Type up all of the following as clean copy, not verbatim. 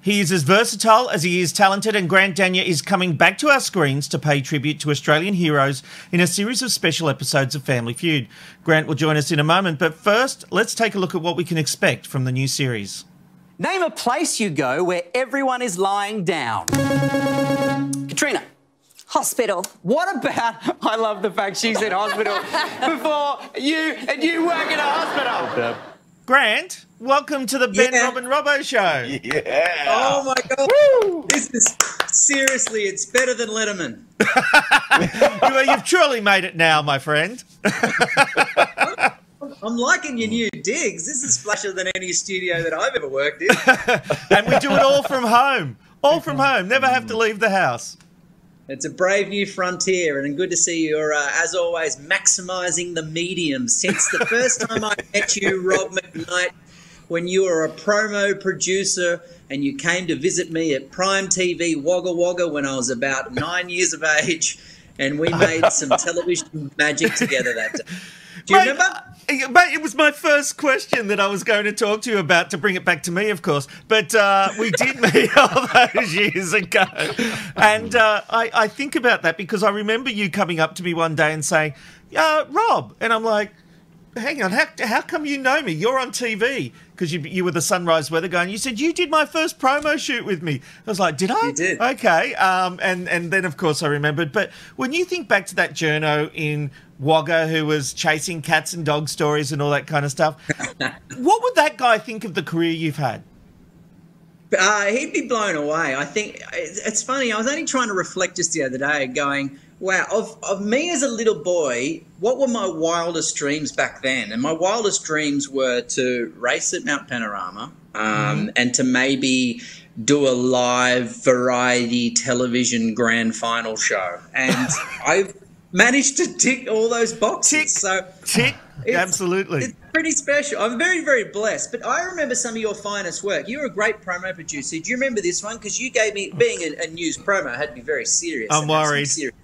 He is as versatile as he is talented, and Grant Denyer is coming back to our screens to pay tribute to Australian heroes in a series of special episodes of Family Feud. Grant will join us in a moment, but first, let's take a look at what we can expect from the new series. Name a place you go where everyone is lying down. Katrina. Hospital. What about, I love the fact she said hospital before you work in a hospital. Grant, welcome to the Ben, Rob and Robbo show. Yeah. Oh my God. Woo. This is, seriously, it's better than Letterman. You've truly made it now, my friend. I'm liking your new digs. This is flashier than any studio that I've ever worked in. And we do it all from home. All from home. Never have to leave the house. It's a brave new frontier, and good to see you're, as always, maximising the medium. Since the first time I met you, Rob McKnight, when you were a promo producer and you came to visit me at Prime TV Wagga Wagga when I was about 9 years of age, and we made some television magic together that day. Do you remember? Mate, it was my first question that I was going to talk to you about, to bring it back to me, of course. But we did meet all those years ago. And I think about that because I remember you coming up to me one day and saying, Rob. And I'm like, hang on, how come you know me? You're on TV. Because you were the Sunrise Weather guy. And you said, you did my first promo shoot with me. I was like, did I? You did. Okay. And then, of course, I remembered. But when you think back to that journo in Wagga who was chasing cats and dog stories and all that kind of stuff, what would that guy think of the career you've had? He'd be blown away. I think it's funny. I was only trying to reflect just the other day going, wow, of me as a little boy, what were my wildest dreams back then? And my wildest dreams were to race at Mount Panorama and to maybe do a live variety television grand final show. And I've managed to tick all those boxes. Tick. Absolutely. It's pretty special. I'm very, very blessed. But I remember some of your finest work. You were a great promo producer. Do you remember this one? Because you gave me, being a news promo, had to be very serious. I'm worried. Serious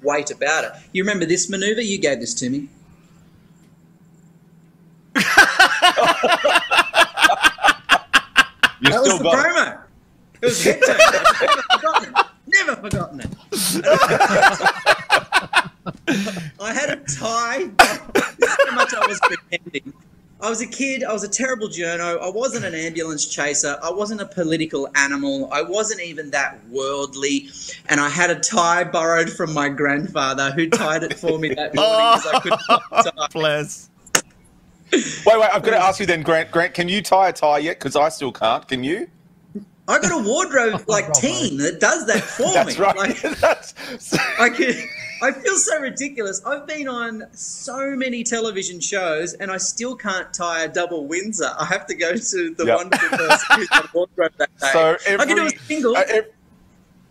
weight about it. You remember this manoeuvre? You gave this to me. That was the promo. It was head turn. Never forgotten it. I had a tie. This is how much I was pretending. I was a kid. I was a terrible journo. I wasn't an ambulance chaser. I wasn't a political animal. I wasn't even that worldly. And I had a tie borrowed from my grandfather, who tied it for me that morning because I couldn't tie. Bless. Wait, I've got to ask you then, Grant. Grant, can you tie a tie yet? Because I still can't. Can you? I got a wardrobe team that does that for me. That's right. I feel so ridiculous. I've been on so many television shows and I still can't tie a double Windsor. I have to go to the wonderful person who's got a wardrobe that day. So I can do a single.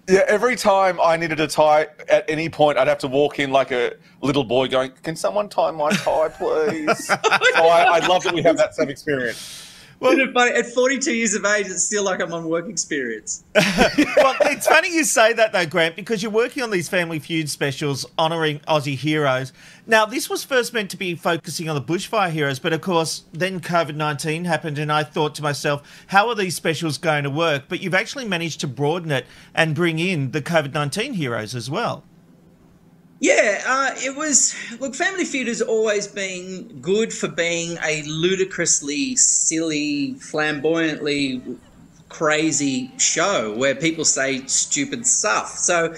Every time I needed a tie at any point, I'd have to walk in like a little boy going, can someone tie my tie, please? So I love that we have that same experience. Well, at 42 years of age, it's still like I'm on work experience. Well, it's funny you say that, though, Grant, because you're working on these Family Feud specials honouring Aussie heroes. Now, this was first meant to be focusing on the bushfire heroes, but, of course, then COVID-19 happened, and I thought to myself, how are these specials going to work? But you've actually managed to broaden it and bring in the COVID-19 heroes as well. Yeah, it was... Look, Family Feud has always been good for being a ludicrously, silly, flamboyantly crazy show where people say stupid stuff. So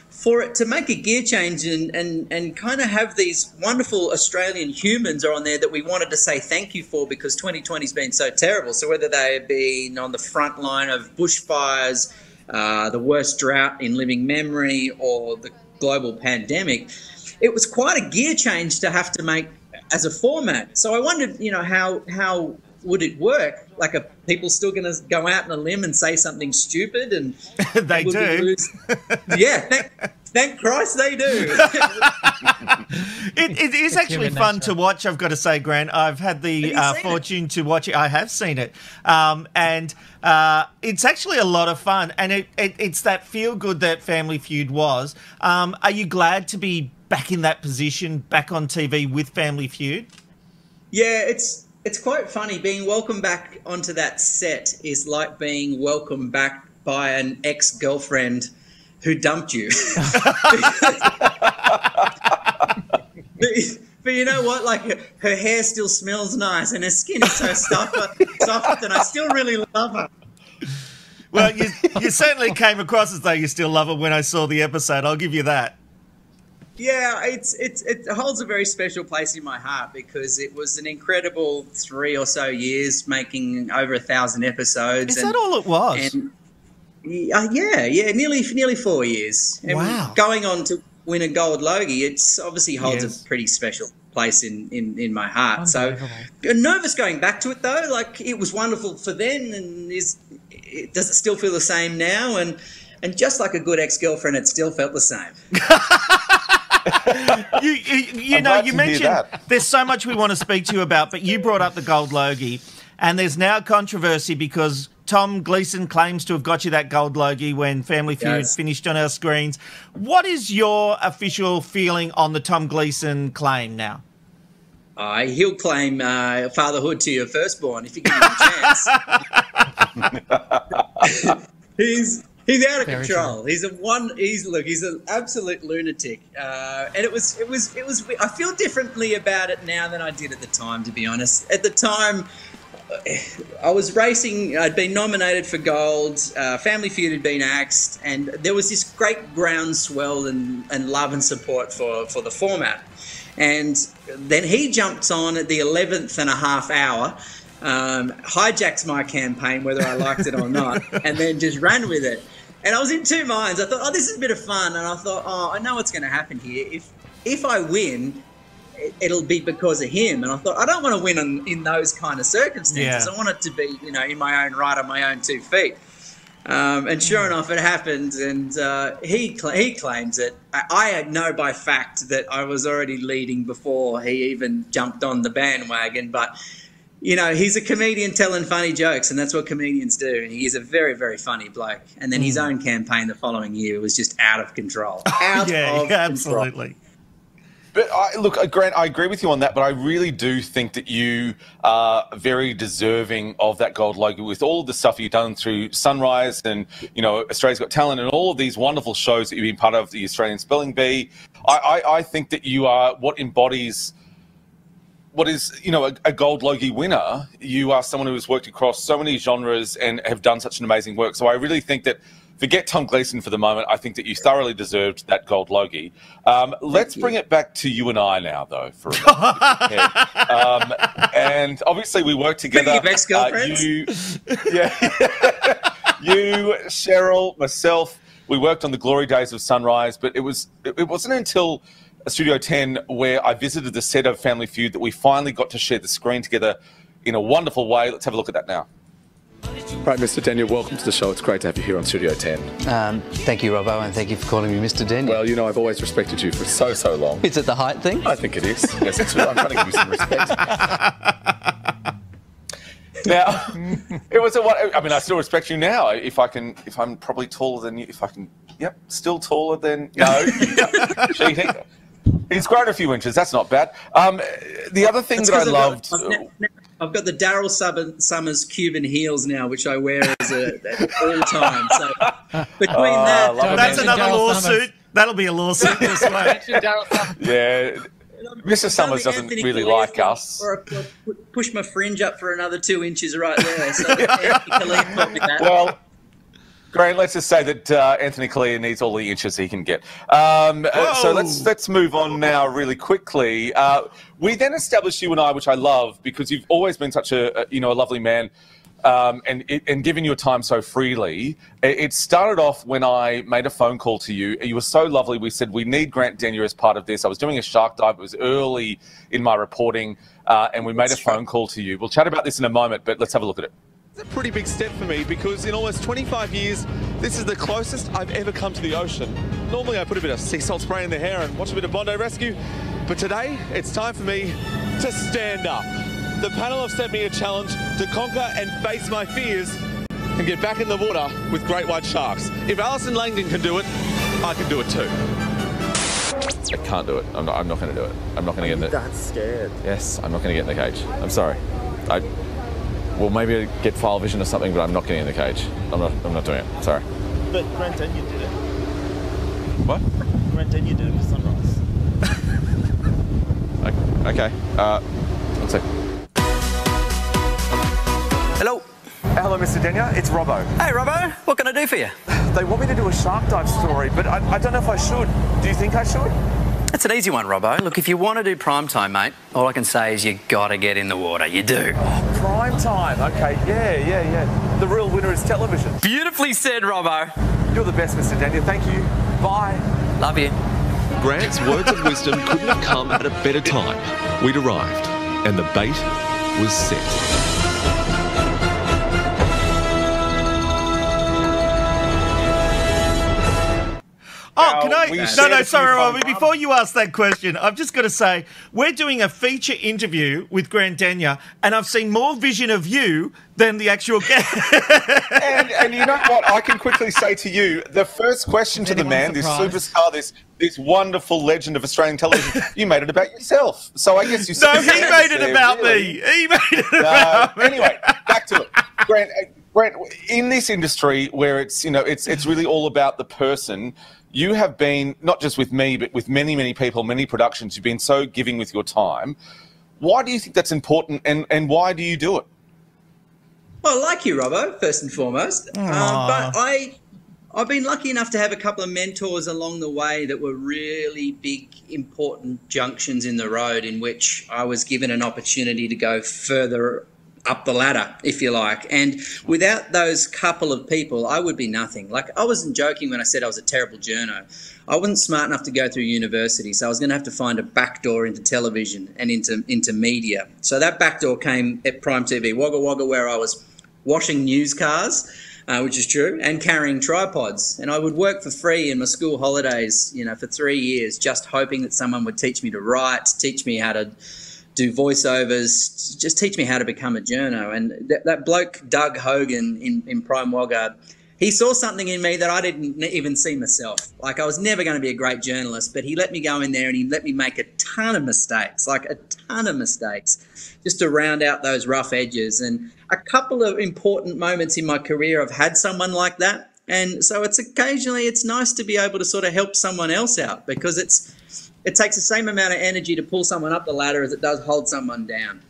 for it to make a gear change and kind of have these wonderful Australian humans on there that we wanted to say thank you for because 2020's been so terrible. So whether they be on the front line of bushfires, the worst drought in living memory, or the global pandemic, it was quite a gear change to have to make as a format. So I wondered, how would it work? Like, are people still going to go out on a limb and say something stupid? And they do. Yeah, thank Christ they do. It is actually fun to watch, I've got to say, Grant. I've had the fortune to watch it. I have seen it. And it's actually a lot of fun. And it's that feel-good that Family Feud was. Are you glad to be back in that position, back on TV with Family Feud? Yeah, it's It's quite funny. Being welcomed back onto that set is like being welcomed back by an ex-girlfriend who dumped you. But you know what? Like, her hair still smells nice and her skin is so soft, and I still really love her. Well, you certainly came across as though you still love her when I saw the episode. I'll give you that. Yeah, it holds a very special place in my heart because it was an incredible 3 or so years making over 1,000 episodes. Is that all it was? And, yeah, nearly 4 years. And wow. Going on to win a Gold Logie, it's obviously holds a pretty special place in my heart. So nervous going back to it though. Like, it was wonderful for then, and does it still feel the same now? And just like a good ex-girlfriend, it still felt the same. you know, you mentioned there's so much we want to speak to you about, but you brought up the Gold Logie, and there's now controversy because Tom Gleeson claims to have got you that Gold Logie when Family Feud finished on our screens. What is your official feeling on the Tom Gleeson claim now? He'll claim fatherhood to your firstborn if you give him a chance. He's out of control. He's an absolute lunatic. And it was. I feel differently about it now than I did at the time, to be honest. At the time, I was racing. I'd been nominated for gold. Family Feud had been axed, and there was this great groundswell and love and support for the format. And then he jumps on at the 11th and a half hour, hijacks my campaign, whether I liked it or not, and then just ran with it. And I was in two minds. I thought, oh, this is a bit of fun. And I thought, oh, I know what's going to happen here. If I win, it'll be because of him. And I thought, I don't want to win in those kind of circumstances. Yeah. I want it to be, in my own right, on my own 2 feet. And sure enough, it happened. And he claims it. I know by fact that I was already leading before he even jumped on the bandwagon. But he's a comedian telling funny jokes, and that's what comedians do. And he's a very, very funny bloke. And then his own campaign the following year was just out of control. Absolutely. But look, Grant, I agree with you on that, but I really do think that you are very deserving of that Gold Logie with all of the stuff you've done through Sunrise and, Australia's Got Talent and all of these wonderful shows that you've been part of, the Australian Spelling Bee. I think that you are what embodies what is, a Gold Logie winner. You are someone who has worked across so many genres and have done such an amazing work. So I really think that, forget Tom Gleeson for the moment, I think that you thoroughly deserved that Gold Logie. Let's bring it back to you and I now, though, for a moment. And obviously we work together. Speaking of ex-girlfriends? You, Cheryl, myself, we worked on the glory days of Sunrise, but it wasn't until Studio 10 where I visited the set of Family Feud that we finally got to share the screen together in a wonderful way. Let's have a look at that now. Right, Mr. Denyer, welcome to the show. It's great to have you here on Studio 10. Thank you, Robbo, and thank you for calling me Mr. Denyer. Well, I've always respected you for so long. Is it the height thing? I think it is. Yes, it's, I'm trying to give you some respect. Now, it was I still respect you now. If I'm probably taller than you, still taller than, no, cheating. He's grown a few inches. That's not bad. The other thing that I loved... I've got the Daryl Summers Cuban heels now, which I wear as at all time. So between that's another lawsuit. That'll be a lawsuit this way. Yeah. Mr. Summers doesn't really like us. Or push my fringe up for another 2 inches right there. So that. Well, Grant, let's just say that Anthony Kalia needs all the inches he can get. So let's move on now really quickly. We then established you and I, which I love, because you've always been such a lovely man, and given your time so freely. It started off when I made a phone call to you. You were so lovely. We said, we need Grant Denyer as part of this. I was doing a shark dive. It was early in my reporting, and we made a phone call to you. We'll chat about this in a moment, but let's have a look at it. It's a pretty big step for me because in almost 25 years, this is the closest I've ever come to the ocean. Normally I put a bit of sea salt spray in the hair and watch a bit of Bondi Rescue, but today it's time for me to stand up. The panel have set me a challenge to conquer and face my fears and get back in the water with great white sharks. If Alison Langdon can do it, I can do it too. I can't do it. I'm not going to do it. I'm not going to get in it. That's scared. Yes, I'm not going to get in the cage. I'm sorry. Well, maybe I'd get file vision or something, but I'm not getting in the cage. I'm not doing it. Sorry. But Grant Denyer did it. What? Grant Denyer did it for Sunrise. Okay. Let's see. Hello. Hello, Mr. Denyer. It's Robbo. Hey, Robbo. What can I do for you? They want me to do a shark dive story, but I don't know if I should. Do you think I should? That's an easy one, Robbo. Look, if you want to do prime time, mate, all I can say is you got to get in the water. You do. Oh, prime time. Okay, yeah. The real winner is television. Beautifully said, Robbo. You're the best, Mr. Denyer. Thank you. Bye. Love you. Grant's words of wisdom couldn't have come at a better time. We'd arrived, and the bait was set. Oh, can I? we No, shared a few sorry, fun Robbie. Before you ask that question, I've just got to say we're doing a feature interview with Grant Denyer, and I've seen more vision of you than the actual guest. And you know what? I can quickly say to you, the first question to the man, this superstar, this wonderful legend of Australian television, you made it about yourself. So I guess you. No, he made it about me. He made it about me. Anyway, back to it, Grant. In this industry where it's really all about the person. You have been, not just with me, but with many, many people, many productions, you've been so giving with your time. Why do you think that's important, and why do you do it? Well, I like you, Robbo, first and foremost. But I've been lucky enough to have a couple of mentors along the way that were really big, important junctions in the road in which I was given an opportunity to go further up the ladder, if you like. And without those couple of people, I would be nothing. Like, I wasn't joking when I said I was a terrible journo. I wasn't smart enough to go through university, so I was going to have to find a backdoor into television and into media. So that backdoor came at Prime TV Wagga Wagga, where I was washing news cars, which is true, and carrying tripods. And I would work for free in my school holidays, for 3 years, just hoping that someone would teach me to write, teach me how to do voiceovers, just teach me how to become a journo. And that bloke, Doug Hogan in Prime Wagga, he saw something in me that I didn't even see myself. Like, I was never going to be a great journalist, but he let me go in there and he let me make a ton of mistakes, just to round out those rough edges. And a couple of important moments in my career, I've had someone like that. And so it's nice to be able to sort of help someone else out, because it takes the same amount of energy to pull someone up the ladder as it does hold someone down.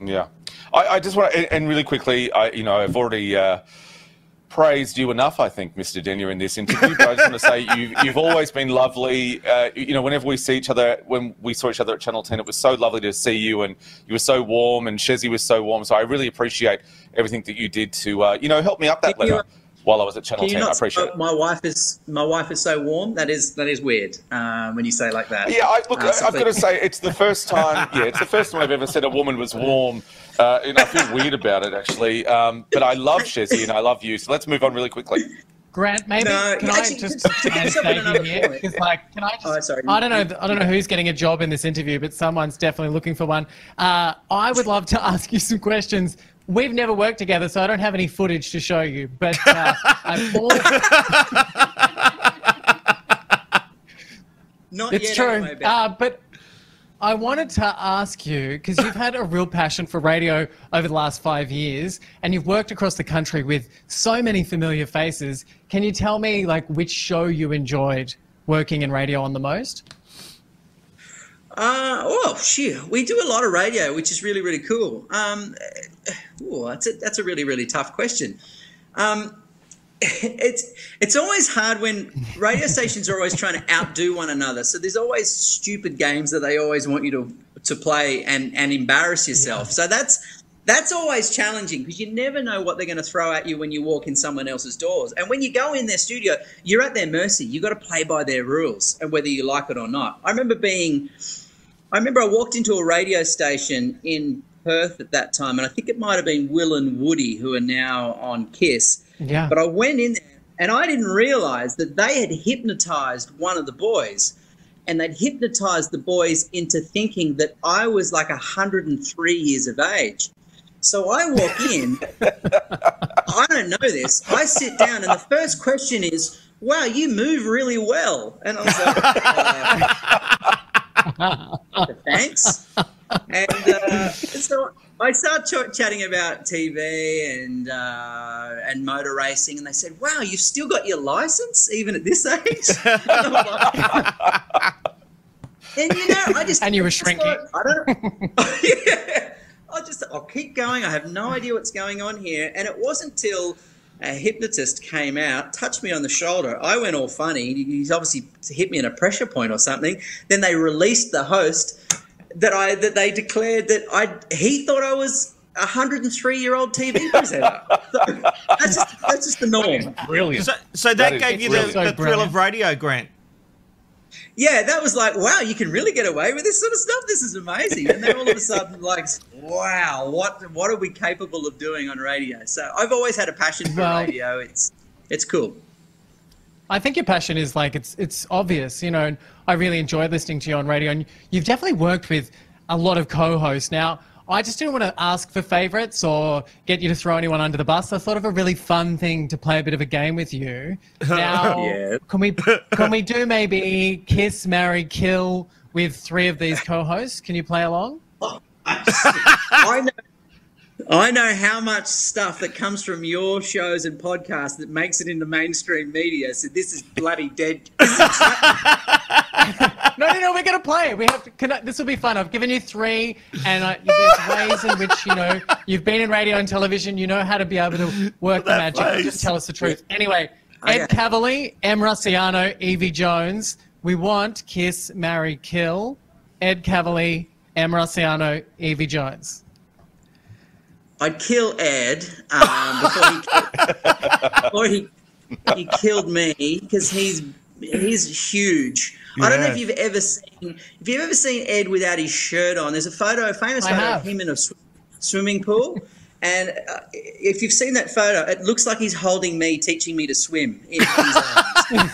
Yeah. I just want to, and really quickly, I've already praised you enough, I think, Mr. Denyer, in this interview, but I just want to say you've always been lovely. Whenever we see each other, when we saw each other at Channel 10, it was so lovely to see you, and you were so warm, and Shezzy was so warm. So I really appreciate everything that you did to, help me up that ladder while I was at Channel 10. I appreciate it. My wife is so warm. That is weird when you say it like that. Yeah, I've got to say, it's the first time. Yeah, it's the first time I've ever said a woman was warm, and I feel weird about it actually. But I love Shezzy and I love you. So let's move on really quickly. Grant, maybe can I just stay in here? Because, can I just? Oh, sorry. I don't know who's getting a job in this interview, but someone's definitely looking for one. I would love to ask you some questions. We've never worked together, so I don't have any footage to show you. But it's true. Anyway, but I wanted to ask you, because you've had a real passion for radio over the last 5 years, and you've worked across the country with so many familiar faces. Can you tell me, which show you enjoyed working in radio on the most? We do a lot of radio, which is really, really cool. That's a really, really tough question. It's always hard when radio stations are always trying to outdo one another. So there's always stupid games that they always want you to play and embarrass yourself. Yeah. So that's always challenging, because you never know what they're going to throw at you when you walk in someone else's doors. And when you go in their studio, you're at their mercy. You've got to play by their rules, and whether you like it or not. I remember I walked into a radio station in Perth at that time, and I think it might have been Will and Woody, who are now on KISS. Yeah. But I went in there, and I didn't realise that they had hypnotised one of the boys, and they'd hypnotised the boys into thinking that I was 103 years of age. So I walk in, I don't know this, I sit down, and the first question is, wow, you move really well. And I was like, thanks. And so I started chatting about TV and motor racing, and they said, "Wow, you've still got your license even at this age." And I just and you were shrinking. I don't. Yeah, I'll keep going. I have no idea what's going on here. And it wasn't till a hypnotist came out, touched me on the shoulder. I went all funny. He's obviously hit me in a pressure point or something. Then they released the host that they declared that he thought I was a 103-year-old TV presenter. So that's just the norm. Brilliant. So that gave you the thrill of radio, Grant. Yeah, that was like, wow, you can really get away with this sort of stuff. This is amazing. And then all of a sudden, like, wow, what are we capable of doing on radio? So I've always had a passion for radio. It's cool. I think your passion is like it's obvious, and I really enjoy listening to you on radio. And you've definitely worked with a lot of co-hosts. Now, I just didn't want to ask for favourites or get you to throw anyone under the bus. I thought of a really fun thing to play a bit of a game with you. Now, can we do maybe kiss, marry, kill with 3 of these co-hosts? Can you play along? I know how much stuff that comes from your shows and podcasts that makes it into mainstream media. So this is bloody dead. No, we're going to play it. We have to. This will be fun. I've given you 3, and there's ways in which you've been in radio and television. You know how to be able to work the magic. Just tell us the truth. Anyway, Ed Cavalier, M. Rossiano, Evie Jones. We want kiss, marry, kill. Ed Cavalier, M. Rossiano, Evie Jones. I'd kill Ed before he killed me because he's huge. Yeah. I don't know if you've ever seen Ed without his shirt on. There's a famous photo of him in a swimming pool, and if you've seen that photo, it looks like he's holding me, teaching me to swim in his arms.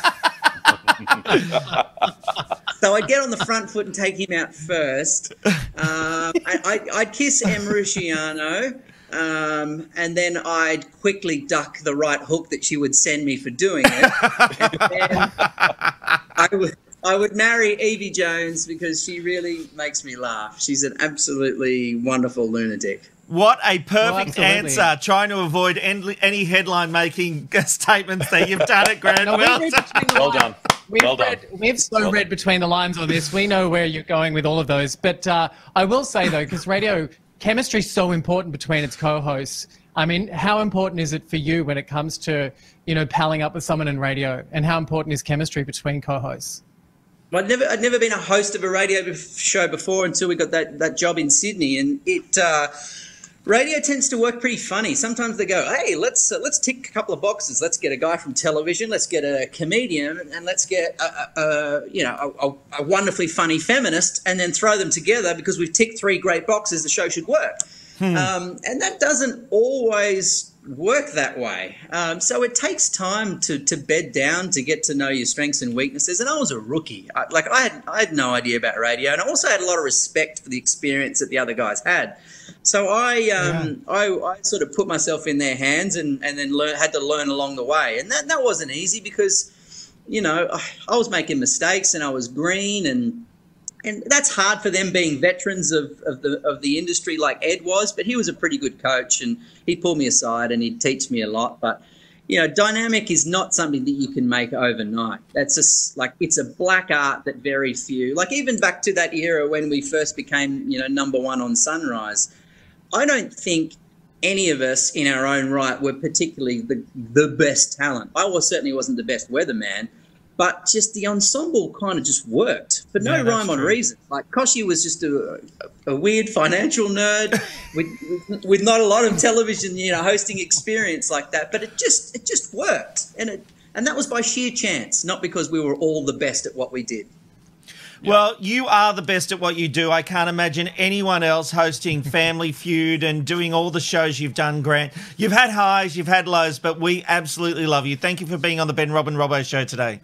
So I'd get on the front foot and take him out first. I'd kiss M. Rusciano. And then I'd quickly duck the right hook that she would send me for doing it. And then I would marry Evie Jones because she really makes me laugh. She's an absolutely wonderful lunatic. What a perfect answer, trying to avoid any headline-making statements that you've done it, Grant. Well done. We've read between the lines on this. We know where you're going with all of those. But I will say, though, because radio chemistry is so important between its co-hosts. I mean, how important is it for you when it comes to, palling up with someone in radio? And how important is chemistry between co-hosts? Well, I'd never been a host of a radio show before until we got that job in Sydney, and radio tends to work pretty funny. Sometimes they go, "Hey, let's tick a couple of boxes. Let's get a guy from television. Let's get a comedian, and let's get a wonderfully funny feminist, and then throw them together because we've ticked 3 great boxes. The show should work." And that doesn't always work that way. So it takes time to bed down, to get to know your strengths and weaknesses. And I was a rookie. I had no idea about radio, and I also had a lot of respect for the experience that the other guys had. So I sort of put myself in their hands and then had to learn along the way. And that wasn't easy because, I was making mistakes and I was green, and that's hard for them being veterans of the industry like Ed was, but he was a pretty good coach, and he'd pull me aside and he'd teach me a lot. But, dynamic is not something that you can make overnight. That's just it's a black art that very few, even back to that era when we first became, #1 on Sunrise. I don't think any of us in our own right were particularly the best talent. I certainly wasn't the best weatherman, but just the ensemble kind of just worked for no rhyme or reason. Koshy was just a weird financial nerd with not a lot of television, hosting experience like that. But it just worked, and that was by sheer chance, not because we were all the best at what we did. Well, you are the best at what you do. I can't imagine anyone else hosting Family Feud and doing all the shows you've done, Grant. You've had highs, you've had lows, but we absolutely love you. Thank you for being on the Ben, Rob and Robbo show today.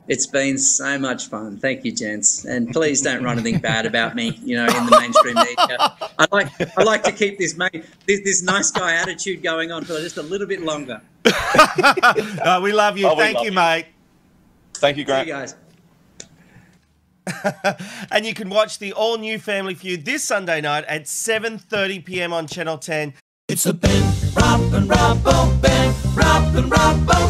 It's been so much fun. Thank you, gents. And please don't write anything bad about me, in the mainstream media. I like to keep this nice guy attitude going on for just a little bit longer. We love you. Thank you, mate. Thank you, Grant. See you guys. And you can watch the all-new Family Feud this Sunday night at 7:30 p.m. on Channel 10. It's the Ben, Rob and Robbo, Ben, Rob and Robbo